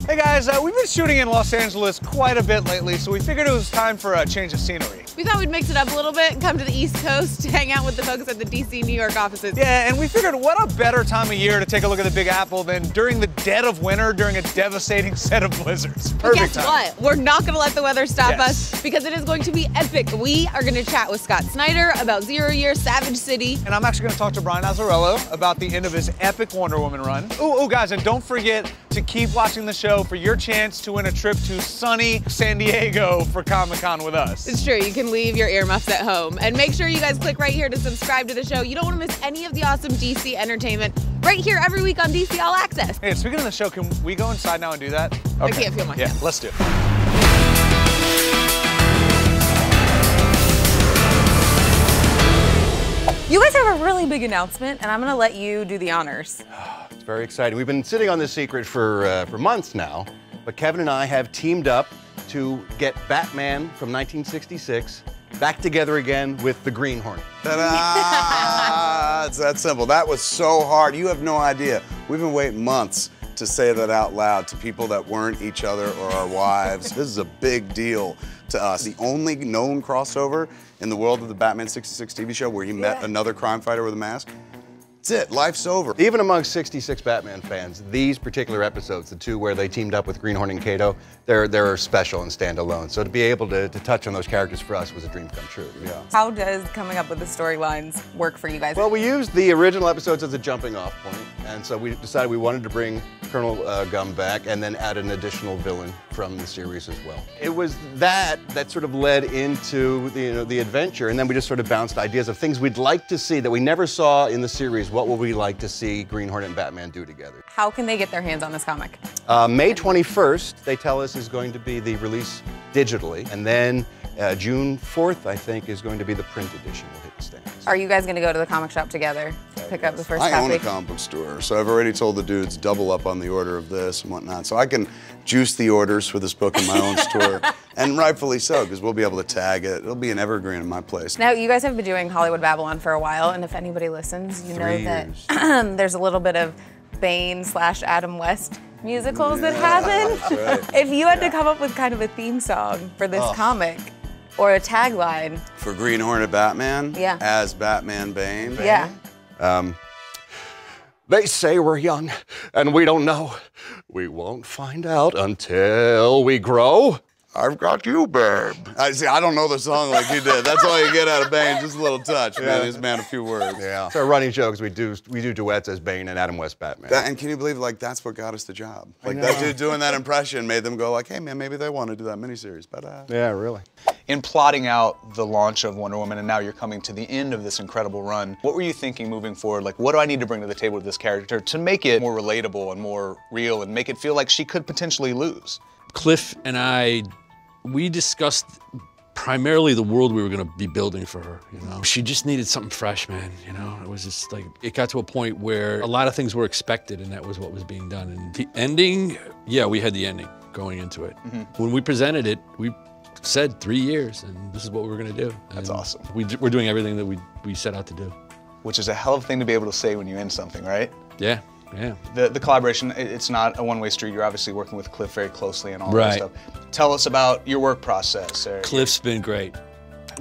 Hey guys, we've been shooting in Los Angeles quite a bit lately, so we figured it was time for a change of scenery. We thought we'd mix it up a little bit and come to the East Coast to hang out with the folks at the DC, New York offices. Yeah, and we figured what a better time of year to take a look at the Big Apple than during the dead of winter during a devastating set of blizzards. But guess what? We're not gonna let the weather stop us because it is going to be epic. We are gonna chat with Scott Snyder about 0 Year Savage City. And I'm actually gonna talk to Brian Azzarello about the end of his epic Wonder Woman run. Ooh, guys, and don't forget to keep watching the show for your chance to win a trip to sunny San Diego for Comic-Con with us. It's true, you can leave your earmuffs at home. And make sure you guys click right here to subscribe to the show. You don't want to miss any of the awesome DC entertainment right here every week on DC All Access. Hey, speaking of the show, can we go inside now and do that? Okay. I can't feel my hands. Yeah, let's do it. You guys have a really big announcement, and I'm gonna let you do the honors. It's very exciting. We've been sitting on this secret for months now, but Kevin and I have teamed up to get Batman from 1966 back together again with the Green Hornet. Ta-da! It's that simple. That was so hard. You have no idea. We've been waiting months to say that out loud to people that weren't each other or our wives. This is a big deal to us. The only known crossover in the world of the Batman 66 TV show where he met another crime fighter with a mask. That's it, life's over. Even among 66 Batman fans, these particular episodes, the two where they teamed up with Green Hornet and Kato, they're special and stand alone. So to be able to touch on those characters for us was a dream come true. Yeah. How does coming up with the storylines work for you guys? Well, we used the original episodes as a jumping off point, and so we decided we wanted to bring Colonel Gum back and then add an additional villain from the series as well. It was that sort of led into the adventure, and then we just sort of bounced ideas of things we'd like to see that we never saw in the series. What would we like to see Green Hornet and Batman do together? How can they get their hands on this comic? May 21st, they tell us, is going to be the release digitally, and then June 4th, I think, is going to be the print edition. Will hit the stands. Are you guys going to go to the comic shop together to pick up the first copy? I own a comic book store, so I've already told the dudes double up on the order of this and whatnot, so I can juice the orders for this book in my own store, and rightfully so, because we'll be able to tag it. It'll be an evergreen in my place. Now, you guys have been doing Hollywood Babylon for a while, and if anybody listens, you know that there's a little bit of Bane/Adam West musicals that happen. That's right. If you had to come up with kind of a theme song for this comic, or a tagline. For Green Hornet Batman? Yeah. As Batman Bane? Yeah. They say we're young, and we don't know. We won't find out until we grow. I've got you, babe. I don't know the song like you did. That's all you get out of Bane, just a little touch. Man, he's man a few words. Yeah. So our running joke is we do duets as Bane and Adam West Batman. And can you believe, like, that's what got us the job? Like, that dude doing that impression made them go like, hey, man, maybe they want to do that miniseries. But yeah, really. In plotting out the launch of Wonder Woman, and now you're coming to the end of this incredible run, what were you thinking moving forward? Like, what do I need to bring to the table with this character to make it more relatable and more real and make it feel like she could potentially lose? Cliff and I, we discussed primarily the world we were going to be building for her, you know. She just needed something fresh, man, you know. It was just like, it got to a point where a lot of things were expected and that was what was being done. And the ending, yeah, we had the ending going into it. When we presented it, we said 3 years and this is what we were going to do. That's awesome. We're doing everything that we set out to do. Which is a hell of a thing to be able to say when you end something, right? Yeah. Yeah. The collaboration, it's not a one-way street. You're obviously working with Cliff very closely and all that Right. stuff. Tell us about your work process. Cliff's been great.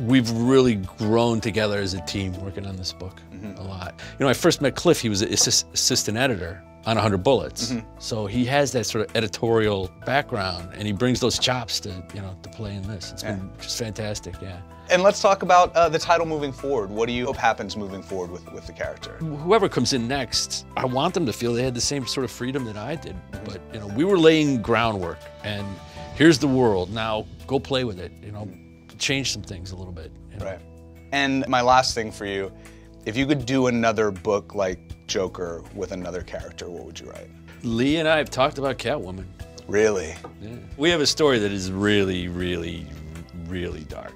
We've really grown together as a team working on this book a lot. You know, I first met Cliff, he was an assistant editor on 100 Bullets. So he has that sort of editorial background and he brings those chops to, you know, to play in this. It's been just fantastic, yeah. And let's talk about the title moving forward. What do you hope happens moving forward with the character? Whoever comes in next, I want them to feel they had the same sort of freedom that I did. But, you know, we were laying groundwork and here's the world. Now go play with it, you know, change some things a little bit. You know? Right. And my last thing for you, if you could do another book like Joker with another character, what would you write? Lee and I have talked about Catwoman. Really? Yeah. We have a story that is really, really, really dark.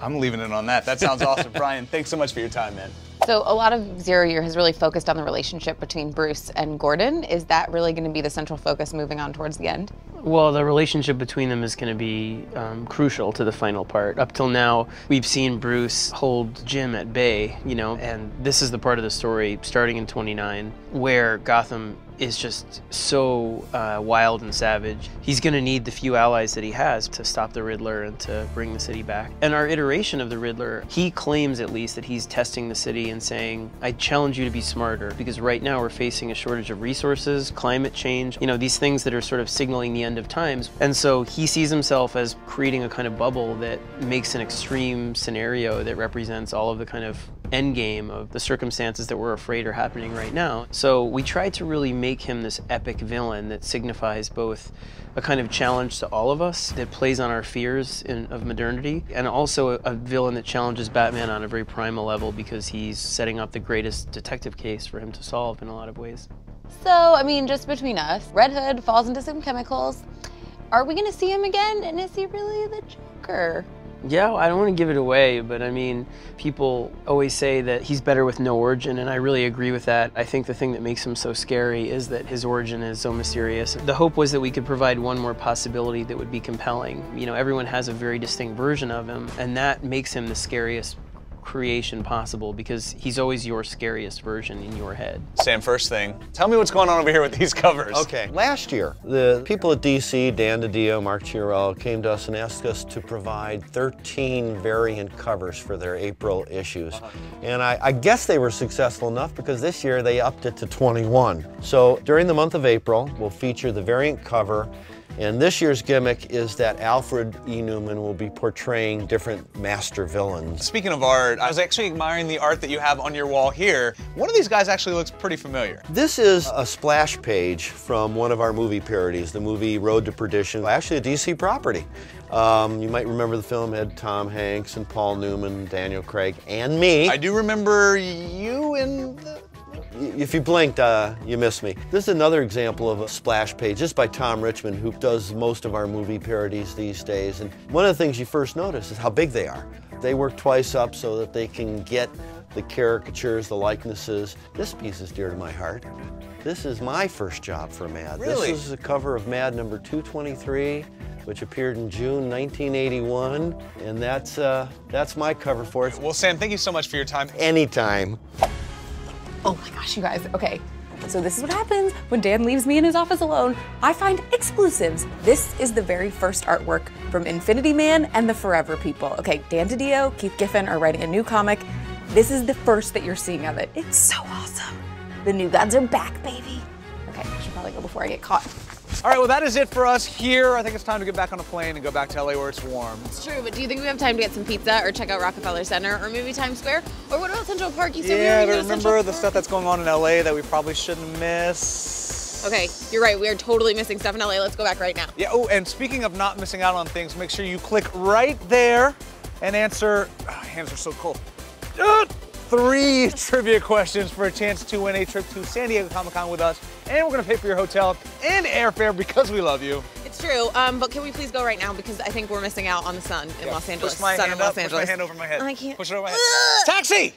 I'm leaving it on that. That sounds awesome. Brian, thanks so much for your time, man. So a lot of 0 Year has really focused on the relationship between Bruce and Gordon. Is that really going to be the central focus moving on towards the end? Well, the relationship between them is going to be crucial to the final part. Up till now, we've seen Bruce hold Jim at bay, you know, and this is the part of the story starting in 29 where Gotham is just so wild and savage. He's going to need the few allies that he has to stop the Riddler and to bring the city back. And our iteration of the Riddler, he claims at least that he's testing the city and saying, I challenge you to be smarter, because right now we're facing a shortage of resources, climate change, you know, these things that are sort of signaling the end of times. And so he sees himself as creating a kind of bubble that makes an extreme scenario that represents all of the kind of end game of the circumstances that we're afraid are happening right now. So we tried to really make him this epic villain that signifies both a kind of challenge to all of us that plays on our fears of modernity, and also a villain that challenges Batman on a very primal level because he's setting up the greatest detective case for him to solve in a lot of ways. So, I mean, just between us, Red Hood falls into some chemicals. Are we gonna see him again? And is he really the Joker? Yeah, I don't want to give it away, but I mean, people always say that he's better with no origin, and I really agree with that. I think the thing that makes him so scary is that his origin is so mysterious. The hope was that we could provide one more possibility that would be compelling. You know, everyone has a very distinct version of him, and that makes him the scariest creation possible, because he's always your scariest version in your head. Sam, first thing, tell me what's going on over here with these covers. Okay, last year, the people at DC, Dan DiDio, Mark Chiarello, came to us and asked us to provide 13 variant covers for their April issues. And I guess they were successful enough, because this year they upped it to 21. So during the month of April, we'll feature the variant cover. And this year's gimmick is that Alfred E. Newman will be portraying different master villains. Speaking of art, I was actually admiring the art that you have on your wall here. One of these guys actually looks pretty familiar. This is a splash page from one of our movie parodies, the movie Road to Perdition, actually a DC property. You might remember the film had Tom Hanks and Paul Newman, Daniel Craig, and me. I do remember you in the... If you blinked, you missed me. This is another example of a splash page. This is by Tom Richmond, who does most of our movie parodies these days. And one of the things you first notice is how big they are. They work twice up so that they can get the caricatures, the likenesses. This piece is dear to my heart. This is my first job for Mad. Really? This is the cover of Mad number 223, which appeared in June 1981. And that's my cover for it. Well, Sam, thank you so much for your time. Anytime. Oh my gosh, you guys, okay. So this is what happens when Dan leaves me in his office alone. I find exclusives. This is the very first artwork from Infinity Man and the Forever People. Okay, Dan DiDio, Keith Giffen are writing a new comic. This is the first that you're seeing of it. It's so awesome. The new gods are back, baby. Okay, I should probably go before I get caught. All right, well, that is it for us here. I think it's time to get back on a plane and go back to LA where it's warm. It's true, but do you think we have time to get some pizza or check out Rockefeller Center or maybe Times Square? Or what about Central Park? You said we were Yeah, gonna to go to remember Central the Park? stuff that's going on in LA that we probably shouldn't miss. Okay, you're right. We are totally missing stuff in LA. Let's go back right now. Yeah, oh, and speaking of not missing out on things, make sure you click right there and answer, hands are so cold. 3 trivia questions for a chance to win a trip to San Diego Comic-Con with us. And we're gonna pay for your hotel and airfare because we love you. It's true, but can we please go right now, because I think we're missing out on the sun in Los Angeles. Push my sun hand in Los up, Angeles. push my hand over my head. I can't. Push it over my head. Taxi!